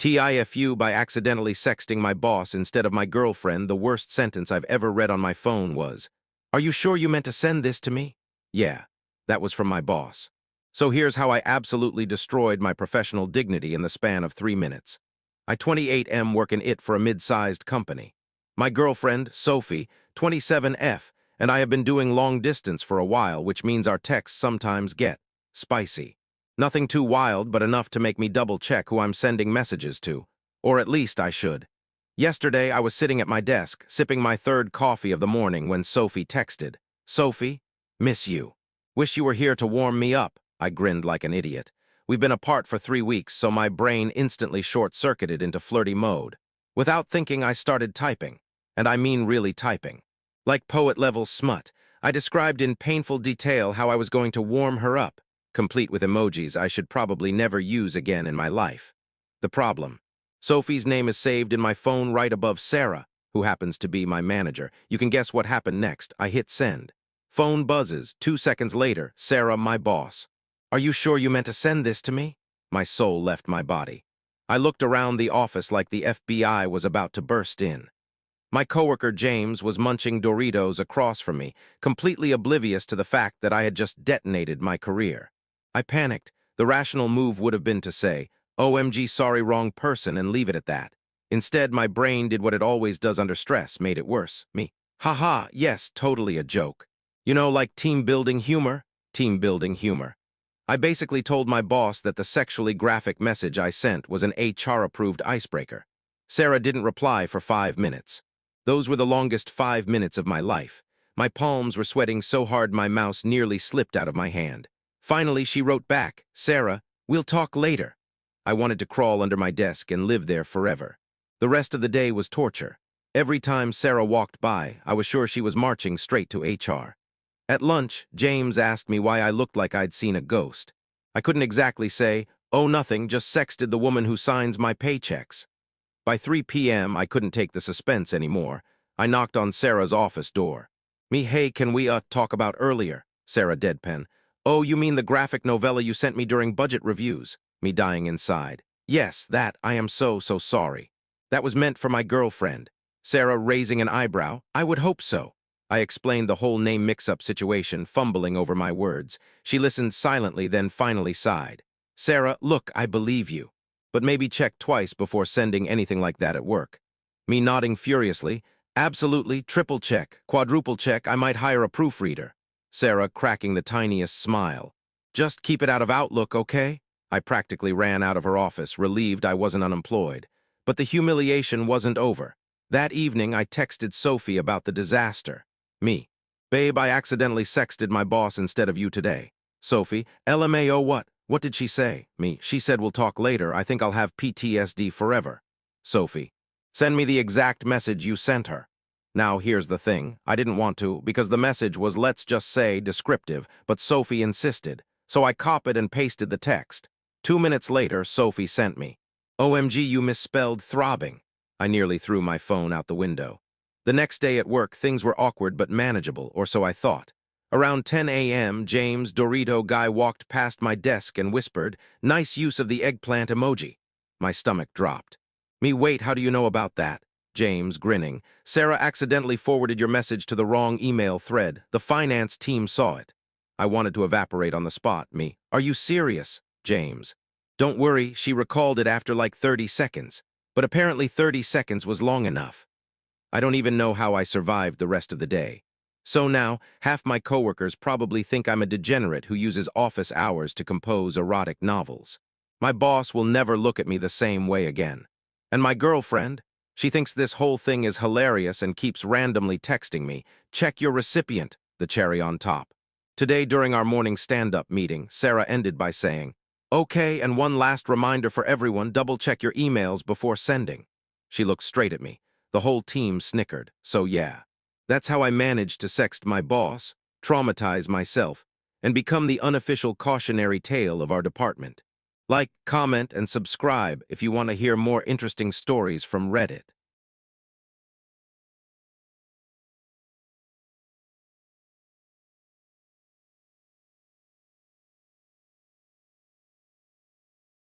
TIFU by accidentally sexting my boss instead of my girlfriend. The worst sentence I've ever read on my phone was, "Are you sure you meant to send this to me?" Yeah, that was from my boss. So here's how I absolutely destroyed my professional dignity in the span of 3 minutes. I 28M work in it for a mid-sized company. My girlfriend, Sophie, 27F, and I have been doing long distance for a while, which means our texts sometimes get spicy. Nothing too wild, but enough to make me double-check who I'm sending messages to. Or at least I should. Yesterday, I was sitting at my desk, sipping my third coffee of the morning when Sophie texted, "Sophie, miss you. Wish you were here to warm me up." I grinned like an idiot. We've been apart for 3 weeks, so my brain instantly short-circuited into flirty mode. Without thinking, I started typing. And I mean really typing. Like poet-level smut, I described in painful detail how I was going to warm her up, complete with emojis I should probably never use again in my life. The problem: Sophie's name is saved in my phone right above Sarah, who happens to be my manager. You can guess what happened next. I hit send. Phone buzzes. 2 seconds later, Sarah, my boss. "Are you sure you meant to send this to me?" My soul left my body. I looked around the office like the FBI was about to burst in. My coworker James was munching Doritos across from me, completely oblivious to the fact that I had just detonated my career. I panicked. The rational move would have been to say, "OMG, sorry, wrong person," and leave it at that. Instead, my brain did what it always does under stress, made it worse. Me. Haha, yes, totally a joke. You know, like team building humor? Team building humor. I basically told my boss that the sexually graphic message I sent was an HR-approved icebreaker. Sarah didn't reply for 5 minutes. Those were the longest 5 minutes of my life. My palms were sweating so hard my mouse nearly slipped out of my hand. Finally, she wrote back, "Sarah, we'll talk later." I wanted to crawl under my desk and live there forever. The rest of the day was torture. Every time Sarah walked by, I was sure she was marching straight to HR. At lunch, James asked me why I looked like I'd seen a ghost. I couldn't exactly say, "Oh, nothing, just sexted the woman who signs my paychecks." By 3 p.m., I couldn't take the suspense anymore. I knocked on Sarah's office door. "Me, hey, can we, talk about earlier?" Sarah deadpan. "Oh, you mean the graphic novella you sent me during budget reviews?" Me dying inside. "Yes, that. I am so sorry. That was meant for my girlfriend." Sarah raising an eyebrow. "I would hope so." I explained the whole name mix-up situation, fumbling over my words. She listened silently, then finally sighed. "Sarah, look, I believe you. But maybe check twice before sending anything like that at work." Me nodding furiously. "Absolutely, triple check, quadruple check, I might hire a proofreader." Sarah cracking the tiniest smile. "Just keep it out of Outlook, okay?" I practically ran out of her office, relieved I wasn't unemployed. But the humiliation wasn't over. That evening, I texted Sophie about the disaster. Me. "Babe, I accidentally sexted my boss instead of you today." Sophie. "LMAO what? What did she say?" Me. "She said we'll talk later. I think I'll have PTSD forever." Sophie. "Send me the exact message you sent her." Now here's the thing. I didn't want to, because the message was, let's just say, descriptive, but Sophie insisted. So I copied and pasted the text. 2 minutes later, Sophie sent me, "OMG, you misspelled throbbing." I nearly threw my phone out the window. The next day at work, things were awkward but manageable, or so I thought. Around 10 a.m., James Dorito guy walked past my desk and whispered, "Nice use of the eggplant emoji." My stomach dropped. Me, "Wait, how do you know about that?" James, grinning. "Sarah accidentally forwarded your message to the wrong email thread. The finance team saw it." I wanted to evaporate on the spot. Me, "Are you serious?" James. "Don't worry, she recalled it after like 30 seconds. But apparently 30 seconds was long enough." I don't even know how I survived the rest of the day. So now, half my coworkers probably think I'm a degenerate who uses office hours to compose erotic novels. My boss will never look at me the same way again. And my girlfriend? She thinks this whole thing is hilarious and keeps randomly texting me, "Check your recipient," the cherry on top. Today, during our morning stand-up meeting, Sarah ended by saying, "Okay, and one last reminder for everyone, double-check your emails before sending." She looked straight at me. The whole team snickered. So yeah, that's how I managed to sext my boss, traumatize myself, and become the unofficial cautionary tale of our department. Like, comment, and subscribe if you want to hear more interesting stories from Reddit.